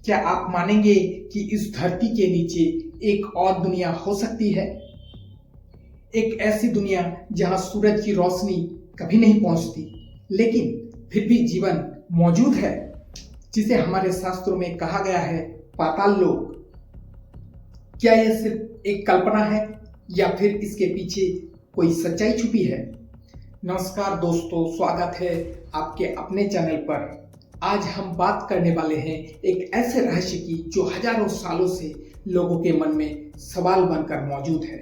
क्या आप मानेंगे कि इस धरती के नीचे एक और दुनिया हो सकती है? एक ऐसी दुनिया जहां सूरज की रोशनी कभी नहीं पहुंचती, लेकिन फिर भी जीवन मौजूद है, जिसे हमारे शास्त्रों में कहा गया है पाताल लोक। क्या यह सिर्फ एक कल्पना है या फिर इसके पीछे कोई सच्चाई छुपी है? नमस्कार दोस्तों, स्वागत है आपके अपने चैनल पर। आज हम बात करने वाले हैं एक ऐसे रहस्य की जो हजारों सालों से लोगों के मन में सवाल बनकर मौजूद है।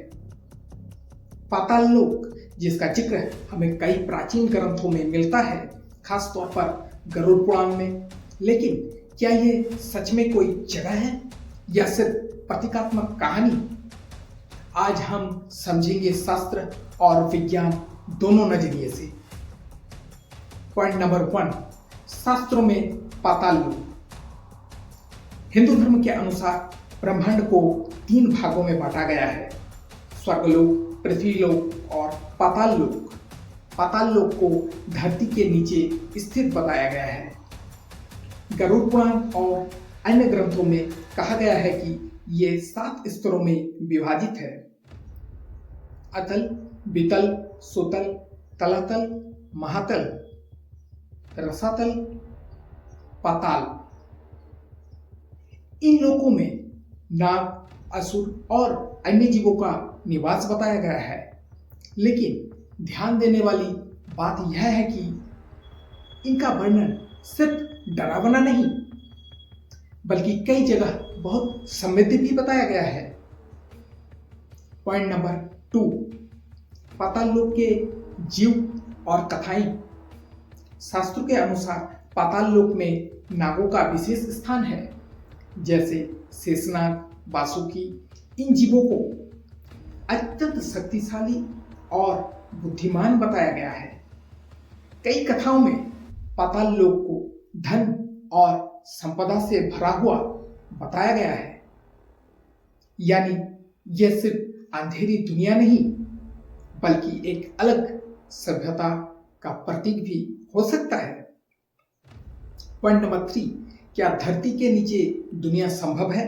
पाताल लोक, जिसका जिक्र हमें कई प्राचीन ग्रंथों में मिलता है, खासतौर पर गरुड़ पुराण में। लेकिन क्या ये सच में कोई जगह है या सिर्फ प्रतीकात्मक कहानी? आज हम समझेंगे शास्त्र और विज्ञान दोनों नजरिए से। पॉइंट नंबर 1, शास्त्रों में पाताल लोक। हिंदू धर्म के अनुसार ब्रह्मांड को 3 भागों में बांटा गया है: स्वर्गलोक, पृथ्वीलोक और पाताल लोक। पाताल लोक को धरती के नीचे स्थित बताया गया है। गरुड़ पुराण और अन्य ग्रंथों में कहा गया है कि ये 7 स्तरों में विभाजित है: अतल, वितल, सुतल, तलातल, महातल, रसातल, पाताल। इन लोकों में नाग, असुर और अन्य जीवों का निवास बताया गया है। लेकिन ध्यान देने वाली बात यह है कि इनका वर्णन सिर्फ डरावना नहीं, बल्कि कई जगह बहुत समृद्ध भी बताया गया है। पॉइंट नंबर 2, पाताल लोक के जीव और कथाएं। शास्त्रों के अनुसार पाताल लोक में नागों का विशेष स्थान है। जैसे शेषनाग, वासुकी, इन जीवों को अत्यंत शक्तिशाली और बुद्धिमान बताया गया है। कई कथाओं में पाताल लोक को धन और संपदा से भरा हुआ बताया गया है। यानी यह सिर्फ अंधेरी दुनिया नहीं, बल्कि एक अलग सभ्यता का प्रतीक भी हो सकता है। पॉइंट नंबर 3, क्या धरती के नीचे दुनिया संभव है?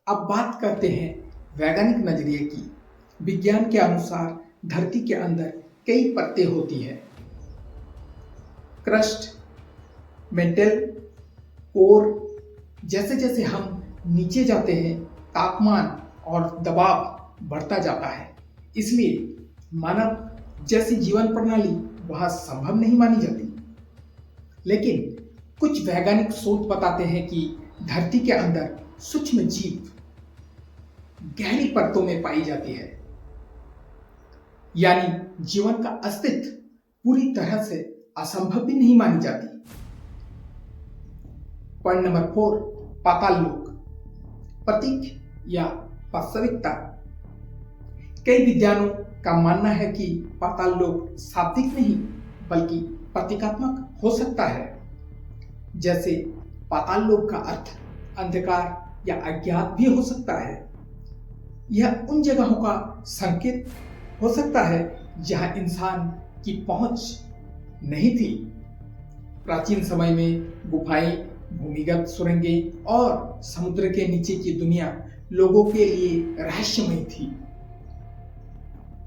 अब बात करते हैं वैज्ञानिक नजरिए की। विज्ञान के अनुसार धरती के अंदर कई परतें होती हैं: क्रस्ट, मेंटल, कोर। जैसे जैसे हम नीचे जाते हैं, तापमान और दबाव बढ़ता जाता है। इसलिए मानव जैसी जीवन प्रणाली वहां संभव नहीं मानी जाती। लेकिन कुछ वैज्ञानिक शोध बताते हैं कि धरती के अंदर सूक्ष्म जीव गहरी परतों में पाई जाती है। यानी जीवन का अस्तित्व पूरी तरह से असंभव भी नहीं मानी जाती। पॉइंट नंबर 4, पाताल लोक, प्रतीक या वास्तविकता। कई विद्वानों का मानना है कि पाताल लोक शाब्दिक नहीं, बल्कि प्रतीकात्मक हो सकता है। जैसे पाताल लोक का अर्थ अंधकार या अज्ञात भी हो सकता है। यह उन जगहों का संकेत हो सकता है जहां इंसान की पहुंच नहीं थी। प्राचीन समय में गुफाएं, भूमिगत सुरंगें और समुद्र के नीचे की दुनिया लोगों के लिए रहस्यमय थी।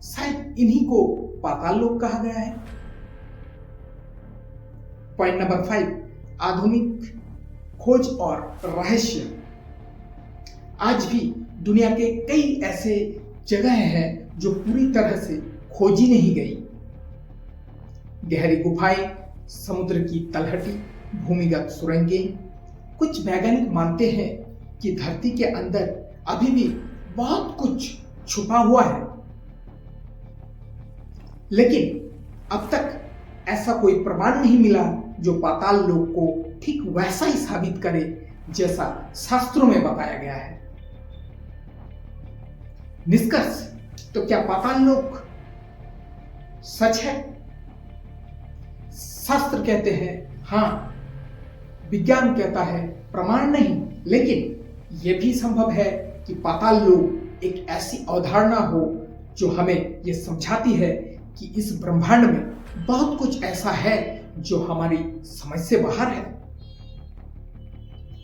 शायद इन्हीं को पाताल लोक कहा गया है। पॉइंट नंबर 5, आधुनिक खोज और रहस्य। आज भी दुनिया के कई ऐसे जगह हैं जो पूरी तरह से खोजी नहीं गई। गहरी गुफाएं, समुद्र की तलहटी, भूमिगत सुरंगें। कुछ वैज्ञानिक मानते हैं कि धरती के अंदर अभी भी बहुत कुछ छुपा हुआ है। लेकिन अब तक ऐसा कोई प्रमाण नहीं मिला जो पाताल लोक को ठीक वैसा ही साबित करे जैसा शास्त्रों में बताया गया है। निष्कर्ष, तो क्या पाताल लोक सच है? शास्त्र कहते हैं हां, विज्ञान कहता है प्रमाण नहीं। लेकिन यह भी संभव है कि पाताल लोक एक ऐसी अवधारणा हो जो हमें यह समझाती है कि इस ब्रह्मांड में बहुत कुछ ऐसा है जो हमारी समझ से बाहर है।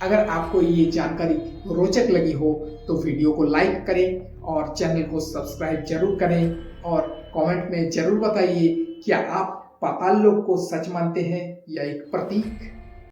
अगर आपको ये जानकारी रोचक लगी हो तो वीडियो को लाइक करें और चैनल को सब्सक्राइब जरूर करें और कमेंट में जरूर बताइए क्या आप पाताल लोक को सच मानते हैं या एक प्रतीक।